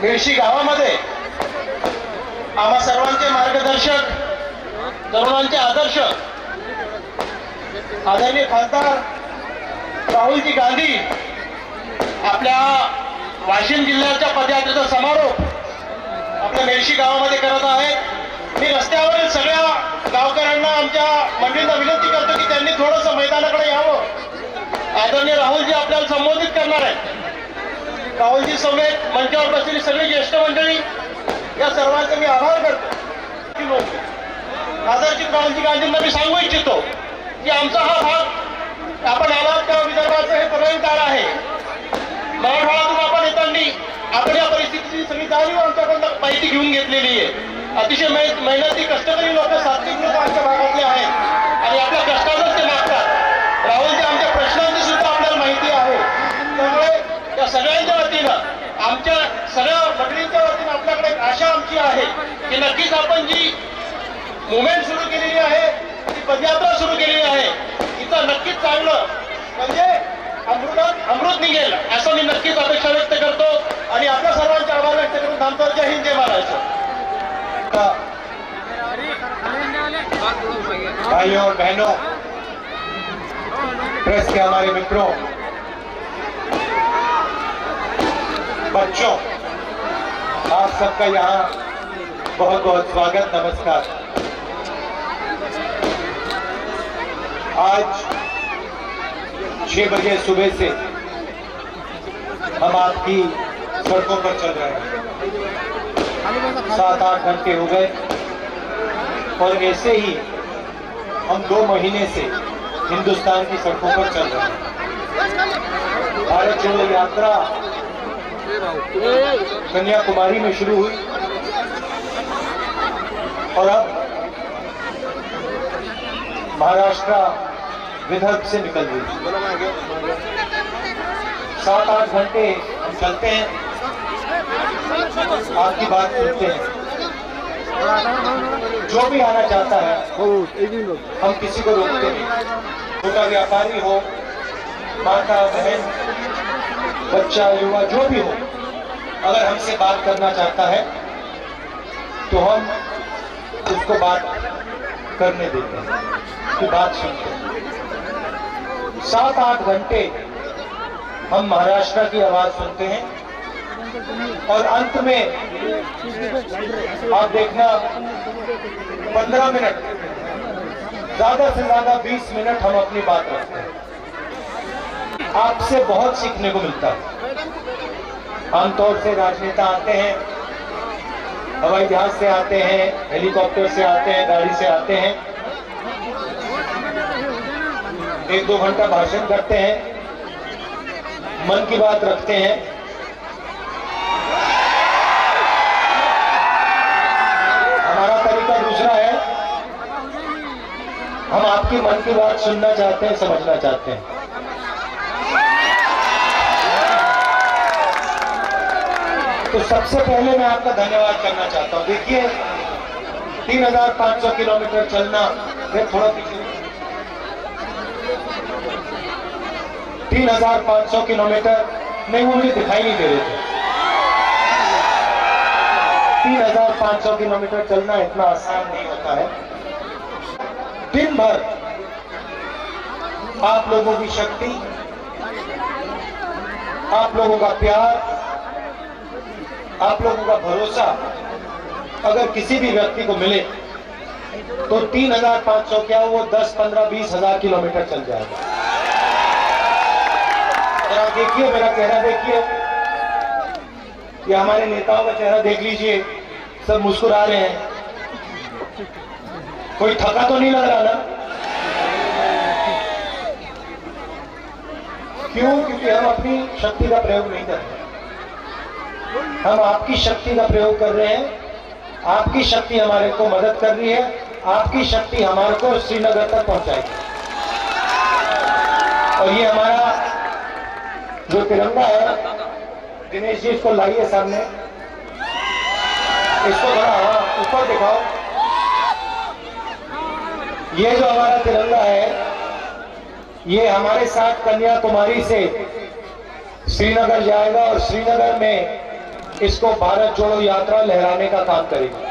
मेळशी गावामध्ये आम्हा सर्वांचे मार्गदर्शक, तरुणांचे आदर्श आदरणीय खासदार राहुलजी गांधी आपल्या वाशिम जिल्ह्याच्या पदयात्रेचा समारोप आपल्या मेळशी गावामध्ये करत आहेत। मी रस्त्यावरील सगळ्या गावकऱ्यांना, आमच्या मंडळींना विनंती करतो की त्यांनी थोडंसं मैदानाकडे यावं। आदरणीय राहुलजी आपल्याला संबोधित करणार आहेत। राहुलजी समेत मंचावर बसलेली सगळी ज्येष्ठ मंडळी, या सर्वांचे मी आभार करतो। खासदार राहुलजी गांधींना मी सांगू इच्छितो की आमचा हा भाग, आपण आलात त्या विदर्भाचं हे प्रवेशद्वार आहे। मराठवाड्यातून आपण येताना आपण या परिस्थितीची सगळी जाणीव आमच्याकडून माहिती घेऊन घेतलेली आहे। अतिशय मेहनती कष्टकरी लोक, सात्विक लोक आमच्या भागातले आहेत आणि आपल्या कष्टातच ते मागतात। राहुलजी आमच्या प्रश्नांची सुद्धा आपल्याला माहिती आहे। त्यामुळे त्या सगळ्यांच्या वतीनं, आमच्या सगळ्या मंडळींच्या वतीनं आपल्याकडे एक आशा आमची आहे की नक्कीच आपण जी मुवमेंट सुरू केलेली आहे, ती पदयात्रा सुरू केलेली आहे, इथं नक्कीच चांगलं म्हणजे अमृत निघेल असं मी नक्कीच अपेक्षा व्यक्त करतो आणि आपल्या सर्वांचे आभार व्यक्त करून थांबतो। जय हिंद, जय महाराष्ट्र। भाइयों और बहनों, प्रेस के हमारे मित्रों, बच्चों, आप सबका यहाँ बहुत बहुत स्वागत, नमस्कार। आज 6 बजे सुबह से हम आपकी सड़कों पर चल रहे हैं। 7-8 घंटे हो गए और ऐसे ही हम 2 महीने से हिंदुस्तान की सड़कों पर चल रहे हैं। भारत जोड़ो यात्रा कन्याकुमारी में शुरू हुई और अब महाराष्ट्र विदर्भ से निकल गई। 7-8 घंटे हम चलते हैं, आपकी बात सुनते हैं। जो भी आना चाहता है हम किसी को रोकते नहीं। छोटा व्यापारी हो, माता बहन, बच्चा युवा, जो भी हो, अगर हमसे बात करना चाहता है तो हम उसको बात करने देते हैं, उसकी बात सुनते हैं। 7-8 घंटे हम महाराष्ट्र की आवाज सुनते हैं और अंत में आप देखना 15 मिनट, ज्यादा से ज्यादा 20 मिनट हम अपनी बात रखते हैं। आपसे बहुत सीखने को मिलता है। आमतौर से राजनेता आते हैं, हवाई जहाज से आते हैं, हेलीकॉप्टर से आते हैं, गाड़ी से आते हैं, 1-2 घंटा भाषण करते हैं, मन की बात रखते हैं। हमारा तरीका दूसरा है, हम आपकी मन की बात सुनना चाहते हैं, समझना चाहते हैं। तो सबसे पहले मैं आपका धन्यवाद करना चाहता हूं। देखिए 3500 किलोमीटर चलना, मैं थोड़ा पीछे, 3500 किलोमीटर नहीं, वो मुझे दिखाई नहीं दे रहे थे। 3500 किलोमीटर चलना इतना आसान नहीं होता है। दिन भर आप लोगों की शक्ति, आप लोगों का प्यार, आप लोगों का भरोसा अगर किसी भी व्यक्ति को मिले तो 3500 क्या वो 10, 15, 20 हजार किलोमीटर चल जाएगा। और आप देखिए, मेरा चेहरा देखिए, ये हमारे नेताओं का चेहरा देख लीजिए, सब मुस्कुरा रहे हैं। कोई थका तो नहीं लग रहा ना? क्यों? क्योंकि हम अपनी शक्ति का प्रयोग नहीं कर रहे, हम आपकी शक्ति का प्रयोग कर रहे हैं। आपकी शक्ति हमारे को मदद कर रही है, आपकी शक्ति हमारे को श्रीनगर तक पहुंचाएगी। और ये हमारा जो तिरंगा है, दिनेश जी इसको लाइए सामने, इसको थोड़ा ऊपर दिखाओ। ये जो हमारा तिरंगा है, ये हमारे साथ कन्याकुमारी से श्रीनगर जाएगा और श्रीनगर में इसको भारत जोड़ो यात्रा लहराने का काम करेगी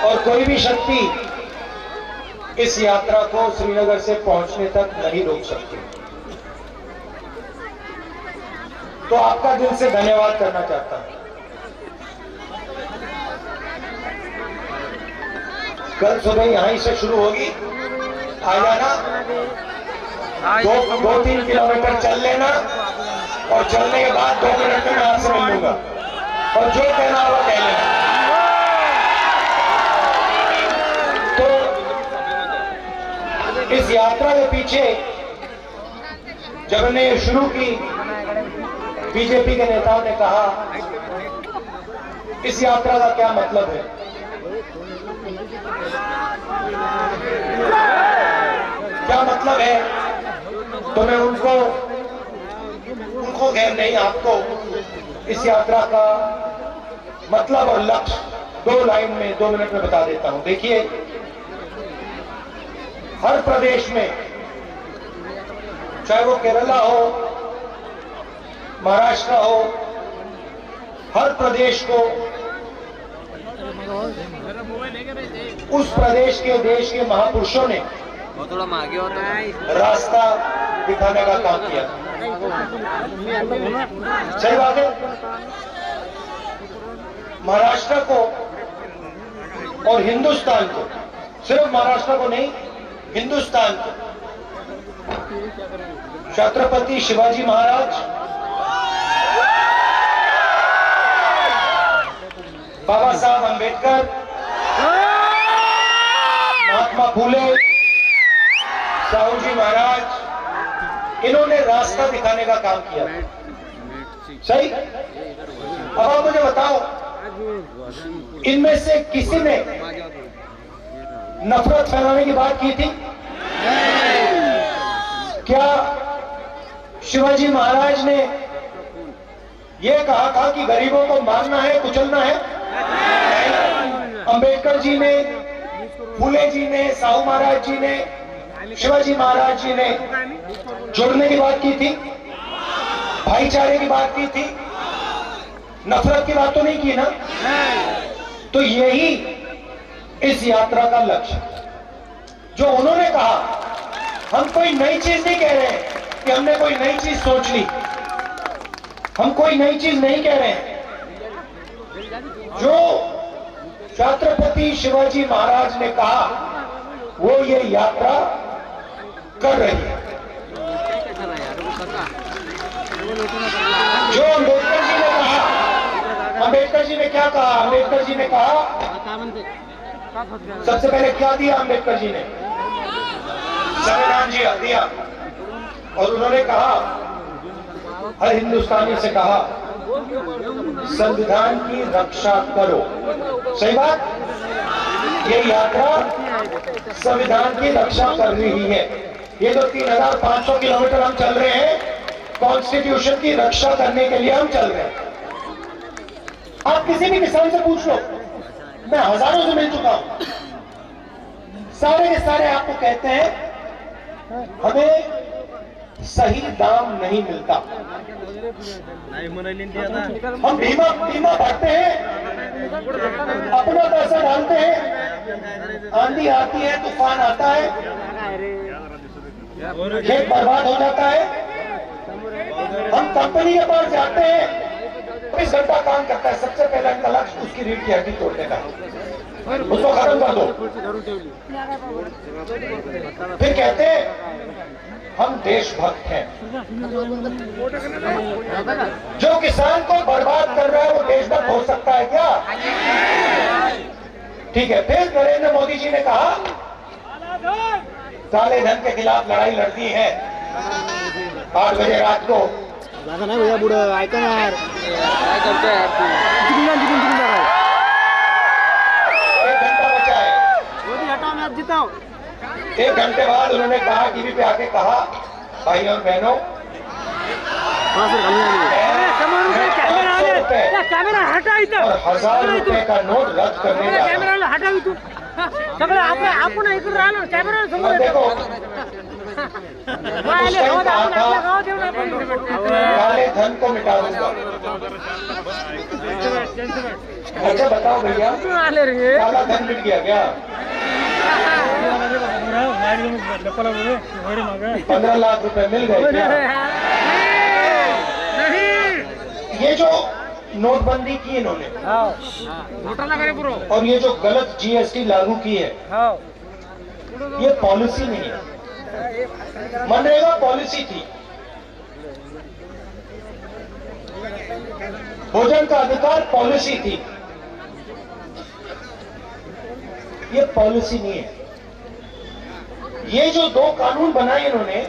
और कोई भी शक्ति इस यात्रा को श्रीनगर से पहुंचने तक नहीं रोक सकती। तो आपका दिल से धन्यवाद करना चाहता हूं। कल सुबह यहीं से शुरू होगी, आ जाना, 2-3 किलोमीटर चल लेना और चलने के बाद 2 मिनट में मैं आपसे मिल लूंगा और जो कहना वो कह लेना। तो इस यात्रा के पीछे जब हमने ये शुरू की, बीजेपी के नेताओं ने कहा इस यात्रा का क्या मतलब है। क्या मतलब है, तो मैं उनको खैर नहीं, आपको इस यात्रा का मतलब और लक्ष्य 2 लाइन में 2 मिनट में बता देता हूं। देखिए, हर प्रदेश में, चाहे वो केरला हो, महाराष्ट्र हो, हर प्रदेश को उस प्रदेश के देश के महापुरुषों ने रास्ता दिखाने का काम किया। सही बात है। महाराष्ट्र को और हिंदुस्तान को, सिर्फ महाराष्ट्र को नहीं, हिंदुस्तान को छत्रपति शिवाजी महाराज, बाबा साहब अंबेडकर, महात्मा फूले, साहू जी महाराज, इन्होंने रास्ता दिखाने का काम किया। सही। अब आप मुझे बताओ, इनमें से किसी ने नफरत फैलाने की बात की थी? क्या शिवाजी महाराज ने यह कहा था कि गरीबों को मारना है, कुचलना है? अंबेडकर जी ने, फूले जी ने, साहू महाराज जी ने, शिवाजी महाराज जी ने जोड़ने की बात की थी, भाईचारे की बात की थी, नफरत की बात तो नहीं की ना। तो यही इस यात्रा का लक्ष्य, जो उन्होंने कहा, हम कोई नई चीज नहीं कह रहे हैं कि हमने कोई नई चीज सोच ली, हम कोई नई चीज नहीं कह रहे हैं। जो छत्रपति शिवाजी महाराज ने कहा वो ये यात्रा कर रही है। जो अंबेडकर जी ने कहा, अंबेडकर जी ने क्या कहा? अंबेडकर जी ने कहा, सबसे पहले क्या दिया अंबेडकर जी ने? संविधान जी दिया। और उन्होंने कहा, हर हिंदुस्तानी से कहा, संविधान की रक्षा करो। सही बात। ये यात्रा संविधान की रक्षा कर रही है। ये जो 3500 किलोमीटर हम चल रहे हैं, कॉन्स्टिट्यूशन की रक्षा करने के लिए हम चल रहे हैं। आप किसी भी किसान से पूछ लो, मैं हजारों से मिल चुका हूं, सारे के सारे आपको कहते हैं हमें सही दाम नहीं मिलता। हम बीमा भरते हैं, अपना पैसा डालते हैं, आंधी आती है, तूफान आता है, खेत बर्बाद हो जाता है, हम कंपनी के पास जाते हैं, 24 घंटा काम करता है, सबसे पहला इनका लक्ष्य उसकी रीढ़ की हड्डी तोड़ने का, उसको खत्म कर दो। फिर कहते हैं हम देशभक्त हैं। जो किसान को बर्बाद कर रहा है वो देशभक्त हो सकता है क्या? ठीक है। फिर नरेंद्र मोदी जी ने कहा काले धन के खिलाफ लड़ाई लड़ती है। 8 बजे रात को भैया बुढ़ा ऐका ना यार, काय करतोय यार तू? जीताओ। 1 घंटे बाद उन्होंने कहा, टीवी पे आके कहा, भाई और बहनों, कैमरा हटा, और 1000 रुपए का नोट रद्द करने जा रहा हूं। सगळं आपण इकडे राहणार कॅमेरा समोर अब देखो आले गावात आपण आपल्या गावात येऊन आपण काले धन को मिटा दूंगा। अच्छा बताओ भैया, कुठून आले रे काला धन मिट गया क्या? 15 लाख रुपए मिल गए क्या? ये जो नोटबंदी की इन्होंने और ये जो गलत जीएसटी लागू की है, ये पॉलिसी नहीं है, मनरेगा पॉलिसी थी। भोजन का अधिकार पॉलिसी थी, ये पॉलिसी नहीं है। ये जो 2 कानून बनाए इन्होंने,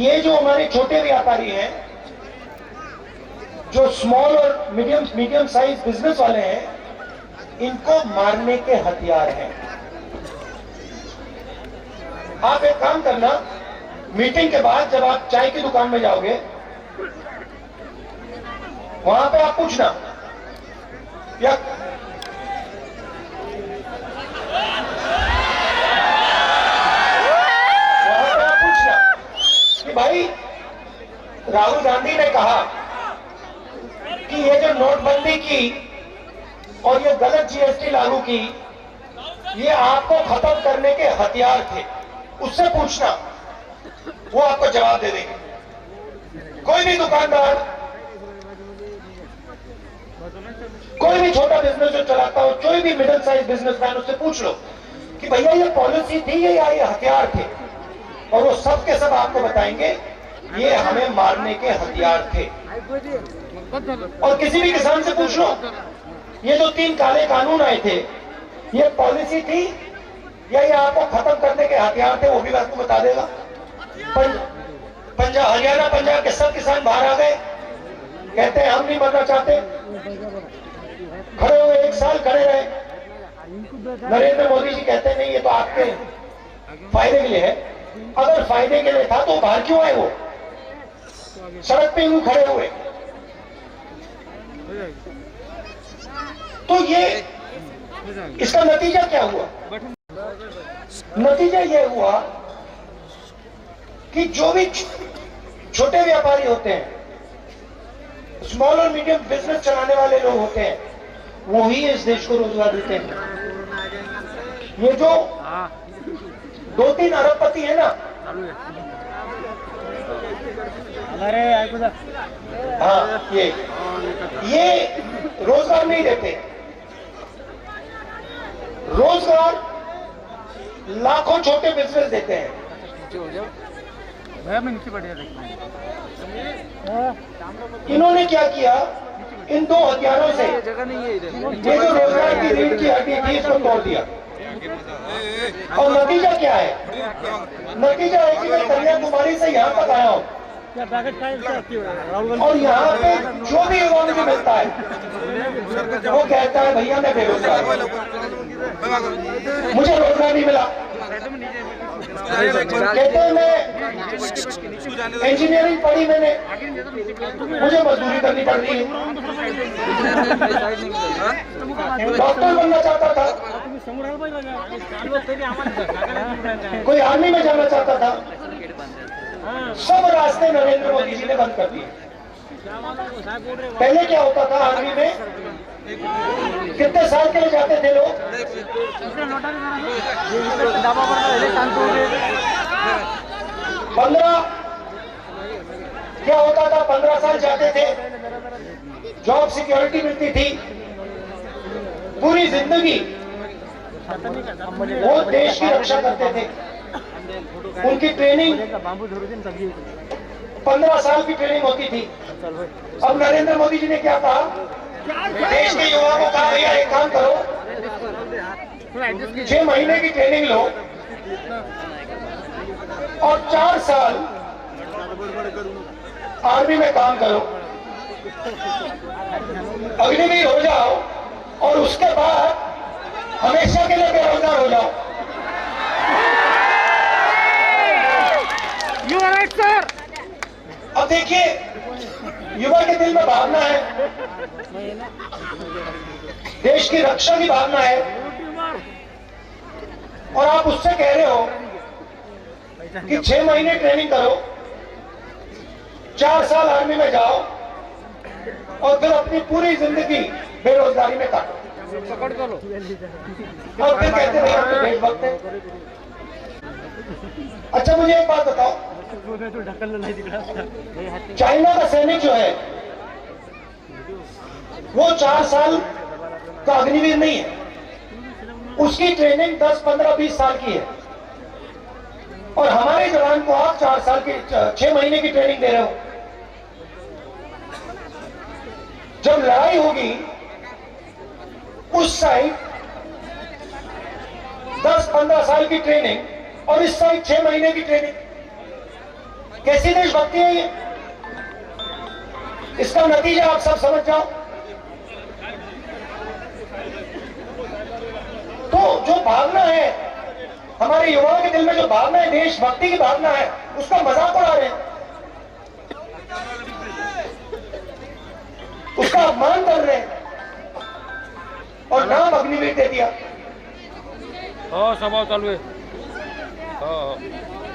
ये जो हमारे छोटे व्यापारी हैं, जो स्मॉल और मीडियम साइज बिजनेस वाले हैं, इनको मारने के हथियार हैं। आप एक काम करना, मीटिंग के बाद जब आप चाय की दुकान में जाओगे, वहां पे आप पूछना या वहां पे आप पूछना कि भाई राहुल गांधी ने कहा कि ये जो नोटबंदी की और ये गलत जीएसटी लागू की, ये आपको खत्म करने के हथियार थे। उससे पूछना, वो आपको जवाब दे देंगे। कोई भी दुकानदार, कोई भी छोटा बिजनेस जो चलाता हो, कोई भी मिडिल साइज बिजनेसमैन, उससे पूछ लो कि भैया ये पॉलिसी थी या ये हथियार थे, और वो सब के सब आपको बताएंगे ये हमें मारने के हथियार थे। और किसी भी किसान से पूछ लो, ये जो 3 काले कानून आए थे, ये पॉलिसी थी या ये आपको खत्म करने के हथियार थे, वो भी आपको बता देगा। हरियाणा पंजाब के सब किसान बाहर आ गए, कहते हैं हम नहीं मरना चाहते, खड़े हुए 1 साल खड़े रहे। नरेंद्र मोदी जी कहते हैं नहीं, ये तो आपके फायदे के लिए है। अगर फायदे के लिए था तो बाहर क्यों आए? वो सड़क पे यूं खड़े हुए। तो ये इसका नतीजा क्या हुआ? नतीजा ये हुआ कि जो भी छोटे व्यापारी होते हैं, स्मॉल और मीडियम बिजनेस चलाने वाले लोग होते हैं, वो ही इस देश को रोजगार देते हैं। ये जो 2-3 अरबपति है ना, हाँ, ये रोजगार नहीं देते। रोजगार लाखों छोटे बिजनेस देते हैं। इन्होंने क्या किया? इन 2 हथियारों से ये जो रोजगार की रीढ़ की हड्डी थी, इसको तोड़ दिया। और नतीजा क्या है? नतीजा है कि मैं कन्याकुमारी से यहाँ तक आया हूँ, और यहाँ पे जो भी युवाओं मुझे मिलता है, वो कहता है भैया मैं बेरोजगार हूँ, मुझे रोजगार नहीं मिला। कहते हैं मैं इंजीनियरिंग पढ़ी मैंने, मुझे मजदूरी करनी पड़ रही है। डॉक्टर बनना चाहता था, कोई आर्मी में जाना चाहता था, सब रास्ते नरेंद्र मोदी जी ने बंद कर दिए। पहले क्या होता था? आर्मी में कितने साल के लिए जाते थे लोग? 15। क्या होता था? 15 साल जाते थे, जॉब सिक्योरिटी मिलती थी, पूरी जिंदगी वो देश की रक्षा करते थे। उनकी ट्रेनिंग 15 साल की ट्रेनिंग होती थी। अब नरेंद्र मोदी जी ने क्या कहा? देश के युवाओं को कहा भैया एक काम करो, 6 महीने की ट्रेनिंग लो और 4 साल आर्मी में काम करो, अग्निवीर हो जाओ, और उसके बाद हमेशा के लिए बेरोजगार हो जाओ। You are right, sir. अब देखिए युवा के दिल में भावना है, देश की रक्षा की भावना है, और आप उससे कह रहे हो कि 6 महीने ट्रेनिंग करो, 4 साल आर्मी में जाओ और फिर अपनी पूरी जिंदगी बेरोजगारी में काटो, और फिर कहते हैं हम तो देशभक्त हैं। अच्छा मुझे एक बात बताओ, चाइना का सैनिक जो है वो 4 साल का अग्निवीर नहीं है, उसकी ट्रेनिंग 10, 15, 20 साल की है, और हमारे जवान को आप 4 साल की 6 महीने की ट्रेनिंग दे रहे हो। जब लड़ाई होगी उस साइड 10, 15 साल की ट्रेनिंग और इस साइड 6 महीने की ट्रेनिंग, कैसी देशभक्ति है ये? इसका नतीजा आप सब समझ जाओ। तो जो भावना है हमारे युवाओं के दिल में, जो भावना है देशभक्ति की भावना है, उसका मजाक उड़ा रहे हैं, उसका अपमान कर रहे हैं और नाम अग्निवीर दे दिया। सभा चालू है।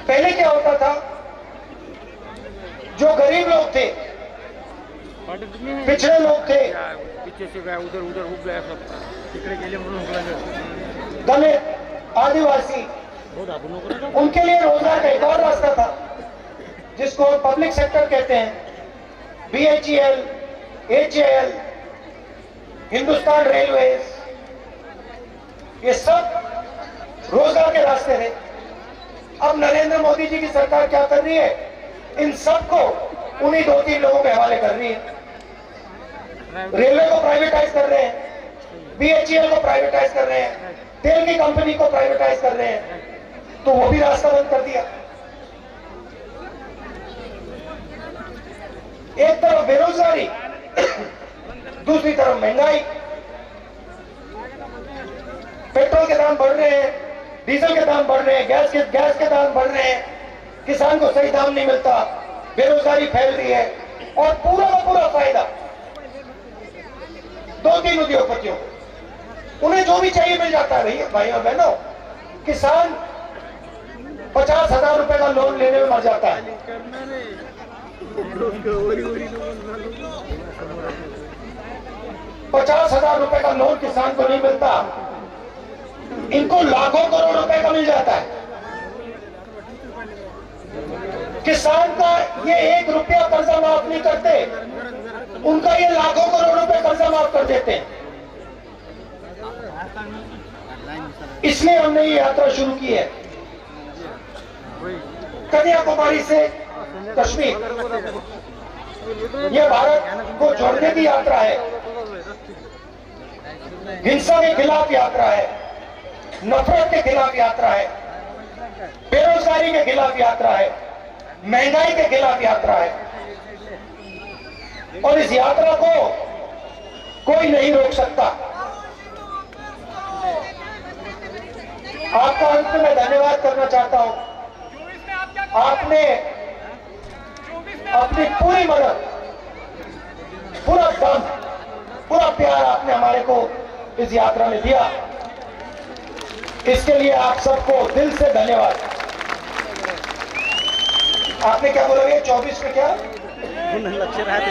पहले क्या होता था, जो गरीब लोग थे, पिछड़े लोग थे, पीछे से गया उधर उधर उग गया सब तिकडे गेले म्हणून उगला दलित, आदिवासी, उनके लिए रोजगार का एक और रास्ता था जिसको पब्लिक सेक्टर कहते हैं। BHEL, HAL, हिंदुस्तान रेलवेज, ये सब रोजगार के रास्ते थे। अब नरेंद्र मोदी जी की सरकार क्या कर रही है, इन सबको उन्हीं 2-3 लोगों के हवाले कर रही है। रेलवे को प्राइवेटाइज कर रहे हैं, BHEL को प्राइवेटाइज कर रहे हैं, तेल की कंपनी को प्राइवेटाइज कर रहे हैं, तो वो भी रास्ता बंद कर दिया। एक तरफ बेरोजगारी, दूसरी तरफ महंगाई, पेट्रोल के दाम बढ़ रहे हैं, डीजल के दाम बढ़ रहे हैं, गैस के दाम बढ़ रहे हैं, किसान को सही दाम नहीं मिलता, बेरोजगारी फैल रही है, और पूरा का पूरा फायदा 2-3 उद्योगपतियों को। उन्हें जो भी चाहिए मिल जाता है। भैया भाई और बहनों, किसान 50,000 रुपए का लोन लेने में मर जाता है। 50,000 रुपए का लोन किसान को नहीं मिलता, इनको लाखों करोड़ रुपए का मिल जाता है। किसान का ये 1 रुपया कर्जा माफ नहीं करते, उनका ये लाखों करोड़ रुपए कर्जा माफ कर देते हैं। इसलिए हमने ये यात्रा शुरू की है, कन्याकुमारी से कश्मीर। यह भारत को जोड़ने की यात्रा है, हिंसा के खिलाफ यात्रा है, नफरत के खिलाफ यात्रा है, बेरोजगारी के खिलाफ यात्रा है, महंगाई के खिलाफ यात्रा है, और इस यात्रा को कोई नहीं रोक सकता। आपका अंत में मैं धन्यवाद करना चाहता हूं। आपने अपनी पूरी मदद, पूरा दम, पूरा प्यार आपने हमारे को इस यात्रा में दिया। इसके लिए आप सबको दिल से धन्यवाद। आपने क्या बोला ये 24 में क्या लक्ष्य राहते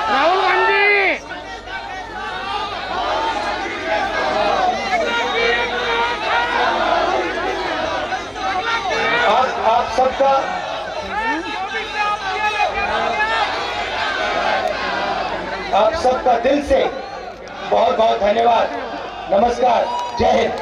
राहुल गांधी आप सबका दिल से बहुत बहुत धन्यवाद। नमस्कार, जय हिंद।